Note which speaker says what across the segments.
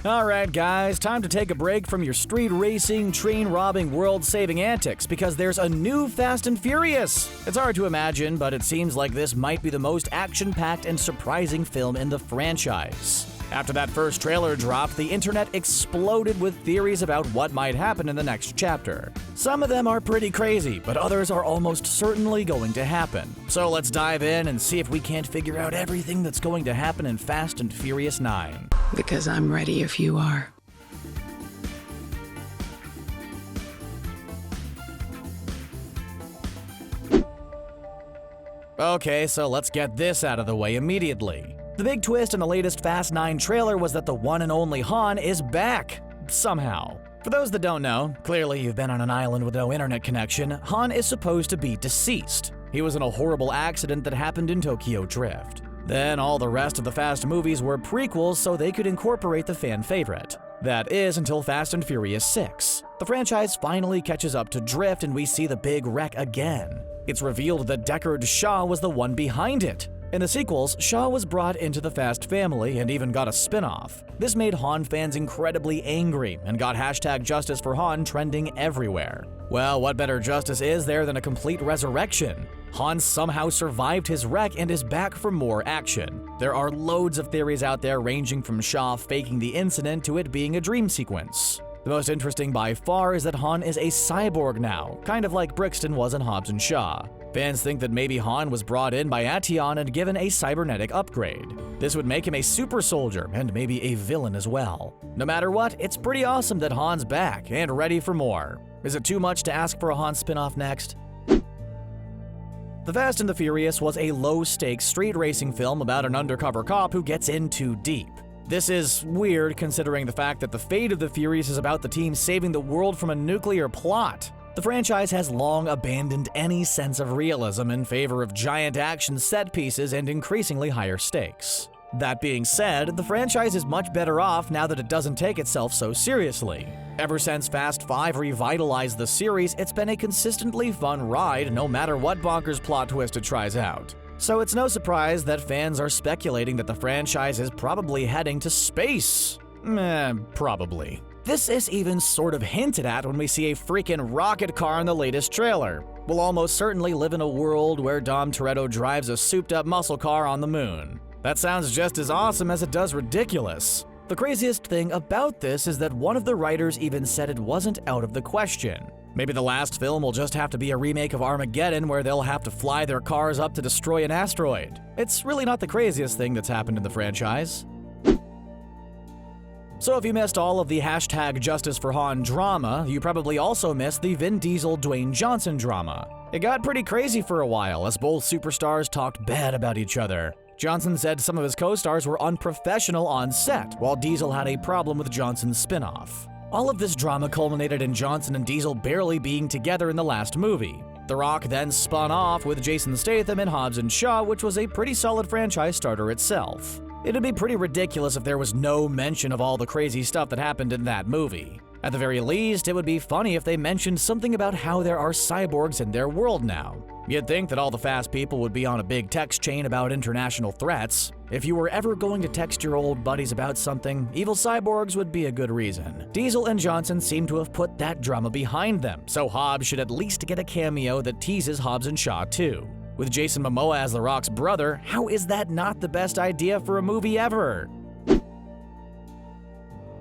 Speaker 1: Alright guys, time to take a break from your street racing, train robbing, world saving antics because there's a new Fast and Furious! It's hard to imagine, but it seems like this might be the most action-packed and surprising film in the franchise. After that first trailer dropped, the internet exploded with theories about what might happen in the next chapter. Some of them are pretty crazy, but others are almost certainly going to happen. So let's dive in and see if we can't figure out everything that's going to happen in Fast and Furious 9.
Speaker 2: Because I'm ready if you are.
Speaker 1: Okay, so let's get this out of the way immediately. The big twist in the latest Fast 9 trailer was that the one and only Han is back. Somehow. For those that don't know, clearly you've been on an island with no internet connection, Han is supposed to be deceased. He was in a horrible accident that happened in Tokyo Drift. Then all the rest of the Fast movies were prequels so they could incorporate the fan favorite. That is until Fast and Furious 6. The franchise finally catches up to Drift and we see the big wreck again. It's revealed that Deckard Shaw was the one behind it. In the sequels, Shaw was brought into the Fast family and even got a spin-off. This made Han fans incredibly angry and got #Justice for Han trending everywhere. Well, what better justice is there than a complete resurrection? Han somehow survived his wreck and is back for more action. There are loads of theories out there ranging from Shaw faking the incident to it being a dream sequence. The most interesting by far is that Han is a cyborg now, kind of like Brixton was in Hobbs and Shaw. Fans think that maybe Han was brought in by Ation and given a cybernetic upgrade. This would make him a super soldier and maybe a villain as well. No matter what, it's pretty awesome that Han's back and ready for more. Is it too much to ask for a Han spin-off next? The Fast and the Furious was a low-stakes street racing film about an undercover cop who gets in too deep. This is weird considering the fact that the fate of the Furious is about the team saving the world from a nuclear plot. The franchise has long abandoned any sense of realism in favor of giant action set pieces and increasingly higher stakes. That being said, the franchise is much better off now that it doesn't take itself so seriously. Ever since Fast 5 revitalized the series, it's been a consistently fun ride no matter what bonkers plot twist it tries out. So it's no surprise that fans are speculating that the franchise is probably heading to space. Probably. This is even sort of hinted at when we see a freaking rocket car in the latest trailer. We'll almost certainly live in a world where Dom Toretto drives a souped-up muscle car on the moon. That sounds just as awesome as it does ridiculous. The craziest thing about this is that one of the writers even said it wasn't out of the question. Maybe the last film will just have to be a remake of Armageddon where they'll have to fly their cars up to destroy an asteroid. It's really not the craziest thing that's happened in the franchise. So if you missed all of the #Justice for Han drama, you probably also missed the Vin Diesel-Dwayne Johnson drama. It got pretty crazy for a while as both superstars talked bad about each other. Johnson said some of his co-stars were unprofessional on set, while Diesel had a problem with Johnson's spin-off. All of this drama culminated in Johnson and Diesel barely being together in the last movie. The Rock then spun off with Jason Statham in Hobbs and Shaw, which was a pretty solid franchise starter itself. It'd be pretty ridiculous if there was no mention of all the crazy stuff that happened in that movie. At the very least, it would be funny if they mentioned something about how there are cyborgs in their world now. You'd think that all the Fast people would be on a big text chain about international threats. If you were ever going to text your old buddies about something, evil cyborgs would be a good reason. Diesel and Johnson seem to have put that drama behind them, so Hobbs should at least get a cameo that teases Hobbs and Shaw too. With Jason Momoa as The Rock's brother, how is that not the best idea for a movie ever?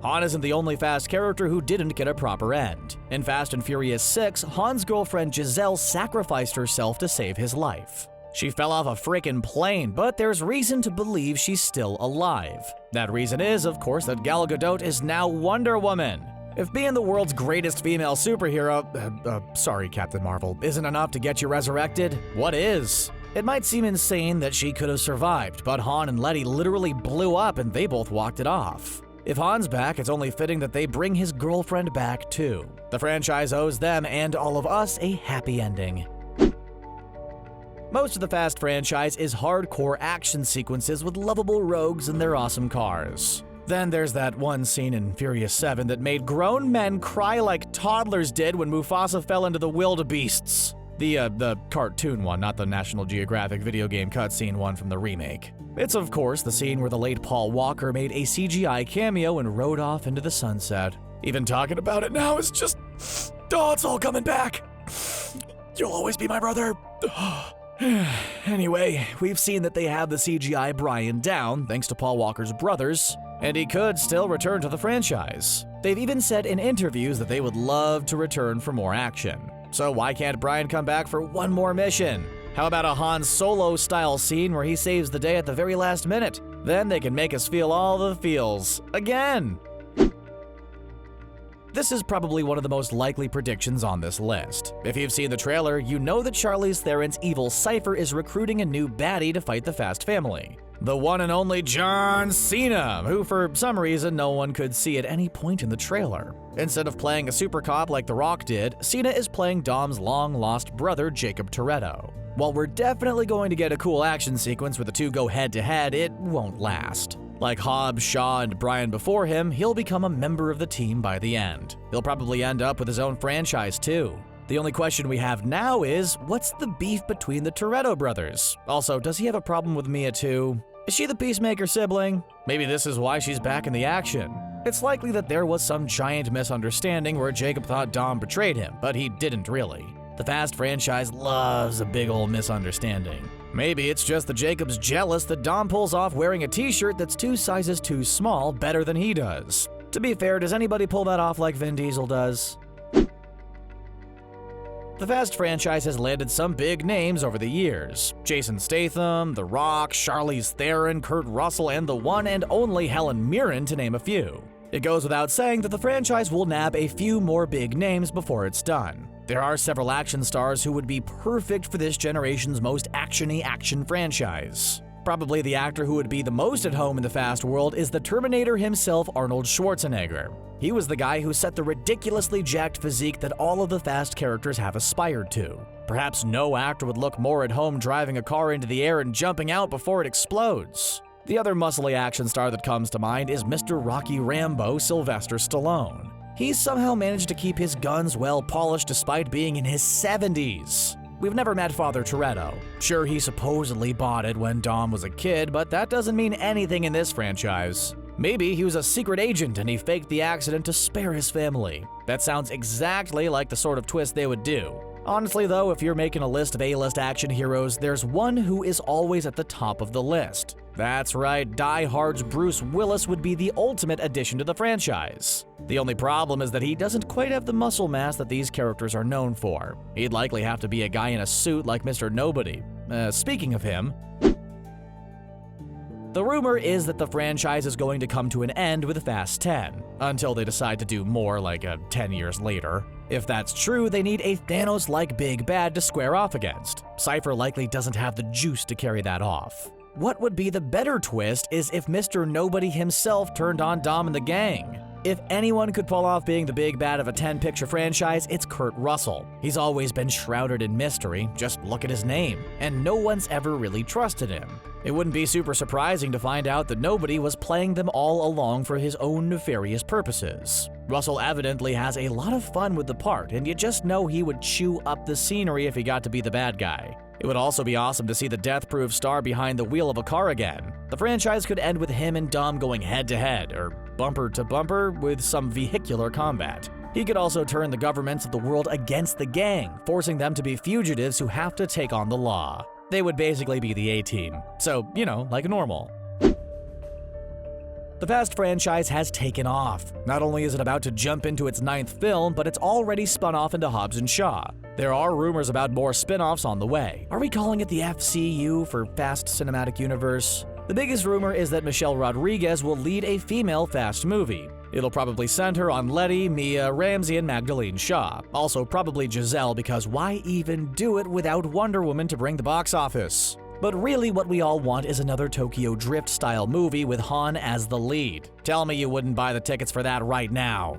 Speaker 1: Han isn't the only Fast character who didn't get a proper end. In Fast and Furious 6, Han's girlfriend Giselle sacrificed herself to save his life. She fell off a frickin' plane, but there's reason to believe she's still alive. That reason is, of course, that Gal Gadot is now Wonder Woman. If being the world's greatest female superhero, sorry Captain Marvel, isn't enough to get you resurrected, what is? It might seem insane that she could have survived, but Han and Letty literally blew up and they both walked it off. If Han's back, it's only fitting that they bring his girlfriend back too. The franchise owes them and all of us a happy ending. Most of the Fast franchise is hardcore action sequences with lovable rogues and their awesome cars. Then there's that one scene in Furious 7 that made grown men cry like toddlers did when Mufasa fell into the wildebeests. The cartoon one, not the National Geographic video game cutscene one from the remake. It's, of course, the scene where the late Paul Walker made a CGI cameo and rode off into the sunset. Even talking about it now is just... Oh, it's all coming back. You'll always be my brother. Anyway, we've seen that they have the CGI Brian down, thanks to Paul Walker's brothers, and he could still return to the franchise. They've even said in interviews that they would love to return for more action. So why can't Brian come back for one more mission? How about a Han Solo-style scene where he saves the day at the very last minute? Then they can make us feel all the feels again. This is probably one of the most likely predictions on this list. If you've seen the trailer, you know that Charlize Theron's evil Cypher is recruiting a new baddie to fight the Fast family. The one and only John Cena, who for some reason no one could see at any point in the trailer. Instead of playing a super cop like The Rock did, Cena is playing Dom's long-lost brother, Jacob Toretto. While we're definitely going to get a cool action sequence where the two go head-to-head, it won't last. Like Hobbs, Shaw, and Brian before him, he'll become a member of the team by the end. He'll probably end up with his own franchise too. The only question we have now is, what's the beef between the Toretto brothers? Also, does he have a problem with Mia too? Is she the peacemaker sibling? Maybe this is why she's back in the action. It's likely that there was some giant misunderstanding where Jacob thought Dom betrayed him, but he didn't really. The Fast franchise loves a big ol' misunderstanding. Maybe it's just that Jacob's jealous that Dom pulls off wearing a t-shirt that's 2 sizes too small better than he does. To be fair, does anybody pull that off like Vin Diesel does? The Fast franchise has landed some big names over the years. Jason Statham, The Rock, Charlize Theron, Kurt Russell, and the one and only Helen Mirren, to name a few. It goes without saying that the franchise will nab a few more big names before it's done. There are several action stars who would be perfect for this generation's most action-y action franchise. Probably the actor who would be the most at home in the Fast world is the Terminator himself, Arnold Schwarzenegger. He was the guy who set the ridiculously jacked physique that all of the Fast characters have aspired to. Perhaps no actor would look more at home driving a car into the air and jumping out before it explodes. The other muscly action star that comes to mind is Mr. Rocky Rambo, Sylvester Stallone. He's somehow managed to keep his guns well polished despite being in his 70s. We've never met Father Toretto. Sure, he supposedly bought it when Dom was a kid, but that doesn't mean anything in this franchise. Maybe he was a secret agent and he faked the accident to spare his family. That sounds exactly like the sort of twist they would do. Honestly though, if you're making a list of A-list action heroes, there's one who is always at the top of the list. That's right, Die Hard's Bruce Willis would be the ultimate addition to the franchise. The only problem is that he doesn't quite have the muscle mass that these characters are known for. He'd likely have to be a guy in a suit like Mr. Nobody. Speaking of him, the rumor is that the franchise is going to come to an end with Fast 10, until they decide to do more like 10 years later. If that's true, they need a Thanos-like big bad to square off against. Cypher likely doesn't have the juice to carry that off. What would be the better twist is if Mr. Nobody himself turned on Dom and the gang. If anyone could pull off being the big bad of a 10-picture franchise, it's Kurt Russell. He's always been shrouded in mystery, just look at his name, and no one's ever really trusted him. It wouldn't be super surprising to find out that Nobody was playing them all along for his own nefarious purposes. Russell evidently has a lot of fun with the part, and you just know he would chew up the scenery if he got to be the bad guy. It would also be awesome to see the death-proof star behind the wheel of a car again. The franchise could end with him and Dom going head-to-head, or bumper-to-bumper, with some vehicular combat. He could also turn the governments of the world against the gang, forcing them to be fugitives who have to take on the law. They would basically be the A-Team. So, you know, like normal. The Fast franchise has taken off. Not only is it about to jump into its 9th film, but it's already spun off into Hobbs and Shaw. There are rumors about more spin-offs on the way. Are we calling it the FCU for Fast Cinematic Universe? The biggest rumor is that Michelle Rodriguez will lead a female Fast movie. It'll probably center on Letty, Mia, Ramsey, and Magdalene Shaw. Also probably Giselle, because why even do it without Wonder Woman to bring the box office? But really what we all want is another Tokyo Drift-style movie with Han as the lead. Tell me you wouldn't buy the tickets for that right now.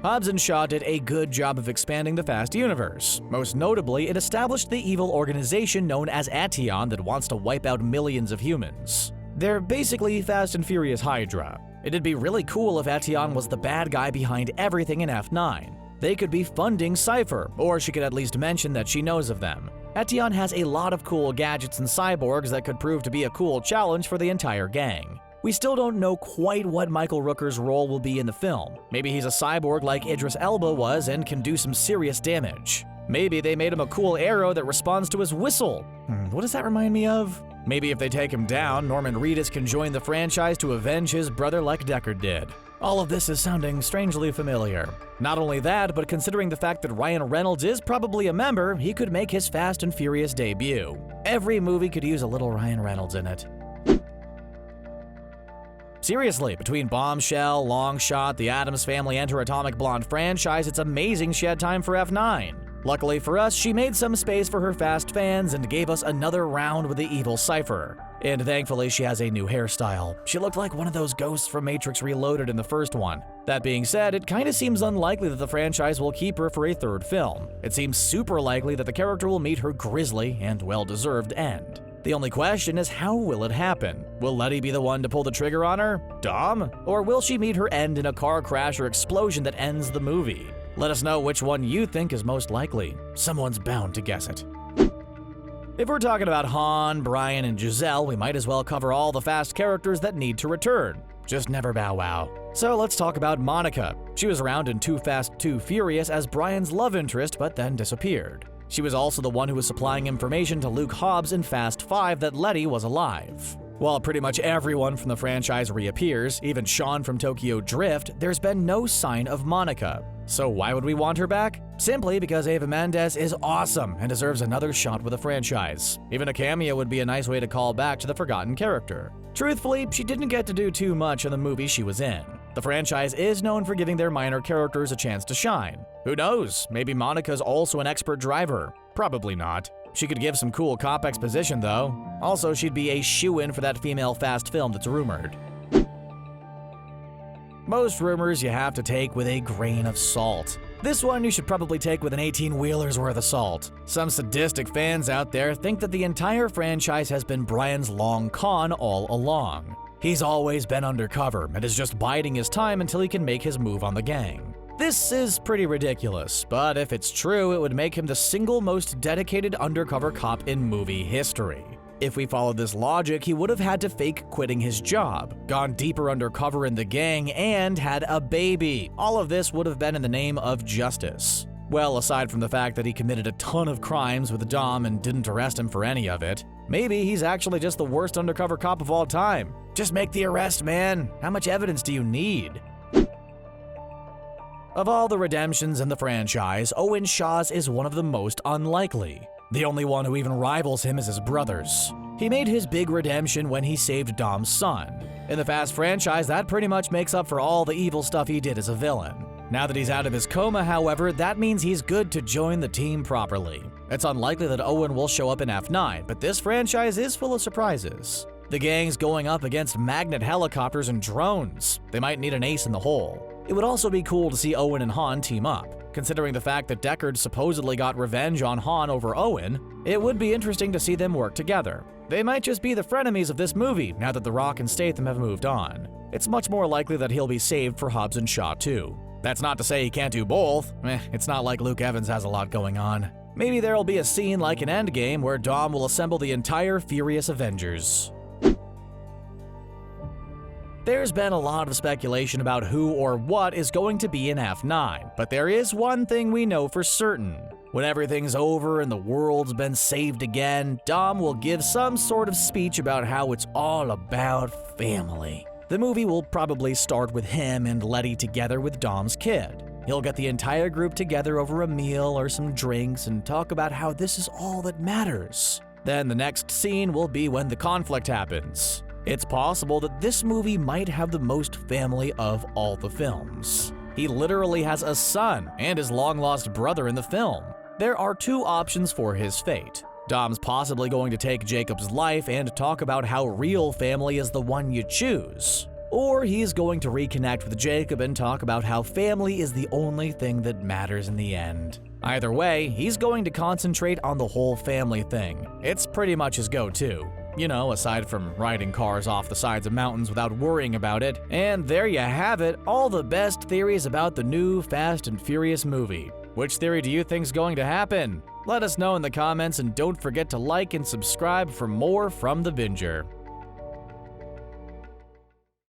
Speaker 1: Hobbs and Shaw did a good job of expanding the Fast universe. Most notably, it established the evil organization known as Ateon that wants to wipe out millions of humans. They're basically Fast and Furious Hydra. It'd be really cool if Ateon was the bad guy behind everything in F9. They could be funding Cypher, or she could at least mention that she knows of them. Etion has a lot of cool gadgets and cyborgs that could prove to be a cool challenge for the entire gang. We still don't know quite what Michael Rooker's role will be in the film. Maybe he's a cyborg like Idris Elba was and can do some serious damage. Maybe they made him a cool arrow that responds to his whistle. What does that remind me of? Maybe if they take him down, Norman Reedus can join the franchise to avenge his brother like Deckard did. All of this is sounding strangely familiar. Not only that, but considering the fact that Ryan Reynolds is probably a member, he could make his Fast and Furious debut. Every movie could use a little Ryan Reynolds in it. Seriously, between Bombshell, Long Shot, the Addams Family, and her Atomic Blonde franchise, it's amazing she had time for F9. Luckily for us, she made some space for her Fast fans and gave us another round with the evil Cypher. And thankfully, she has a new hairstyle. She looked like one of those ghosts from Matrix Reloaded in the first one. That being said, it kinda seems unlikely that the franchise will keep her for a third film. It seems super likely that the character will meet her grisly and well-deserved end. The only question is, how will it happen? Will Letty be the one to pull the trigger on her? Dom? Or will she meet her end in a car crash or explosion that ends the movie? Let us know which one you think is most likely. Someone's bound to guess it. If we're talking about Han, Brian, and Giselle, we might as well cover all the Fast characters that need to return. Just never bow wow. So let's talk about Monica. She was around in Too Fast, Too Furious as Brian's love interest, but then disappeared. She was also the one who was supplying information to Luke Hobbs in Fast 5 that Letty was alive. While pretty much everyone from the franchise reappears, even Sean from Tokyo Drift, there's been no sign of Monica. So why would we want her back? Simply because Eva Mendes is awesome and deserves another shot with the franchise. Even a cameo would be a nice way to call back to the forgotten character. Truthfully, she didn't get to do too much in the movie she was in. The franchise is known for giving their minor characters a chance to shine. Who knows, maybe Monica's also an expert driver. Probably not. She could give some cool cop exposition though. Also, she'd be a shoo-in for that female Fast film that's rumored. Most rumors you have to take with a grain of salt. This one you should probably take with an 18-wheeler's worth of salt. Some sadistic fans out there think that the entire franchise has been Brian's long con all along. He's always been undercover and is just biding his time until he can make his move on the gang. This is pretty ridiculous, but if it's true, it would make him the single most dedicated undercover cop in movie history. If we followed this logic, he would have had to fake quitting his job, gone deeper undercover in the gang, and had a baby. All of this would have been in the name of justice. Well, aside from the fact that he committed a ton of crimes with Dom and didn't arrest him for any of it, maybe he's actually just the worst undercover cop of all time. Just make the arrest, man. How much evidence do you need? Of all the redemptions in the franchise, Owen Shaw's is one of the most unlikely. The only one who even rivals him is his brothers. He made his big redemption when he saved Dom's son. In the Fast franchise, that pretty much makes up for all the evil stuff he did as a villain. Now that he's out of his coma, however, that means he's good to join the team properly. It's unlikely that Owen will show up in F9, but this franchise is full of surprises. The gang's going up against magnet helicopters and drones. They might need an ace in the hole. It would also be cool to see Owen and Han team up. Considering the fact that Deckard supposedly got revenge on Han over Owen, it would be interesting to see them work together. They might just be the frenemies of this movie now that The Rock and Statham have moved on. It's much more likely that he'll be saved for Hobbs and Shaw too. That's not to say he can't do both. It's not like Luke Evans has a lot going on. Maybe there'll be a scene like in Endgame where Dom will assemble the entire Furious Avengers. There's been a lot of speculation about who or what is going to be in F9, but there is one thing we know for certain. When everything's over and the world's been saved again, Dom will give some sort of speech about how it's all about family. The movie will probably start with him and Letty together with Dom's kid. He'll get the entire group together over a meal or some drinks and talk about how this is all that matters. Then the next scene will be when the conflict happens. It's possible that this movie might have the most family of all the films. He literally has a son and his long-lost brother in the film. There are two options for his fate. Dom's possibly going to take Jacob's life and talk about how real family is the one you choose. Or he's going to reconnect with Jacob and talk about how family is the only thing that matters in the end. Either way, he's going to concentrate on the whole family thing. It's pretty much his go-to. You know, aside from riding cars off the sides of mountains without worrying about it. And there you have it, all the best theories about the new Fast and Furious movie. Which theory do you think's going to happen? Let us know in the comments, and don't forget to like and subscribe for more from The Binger.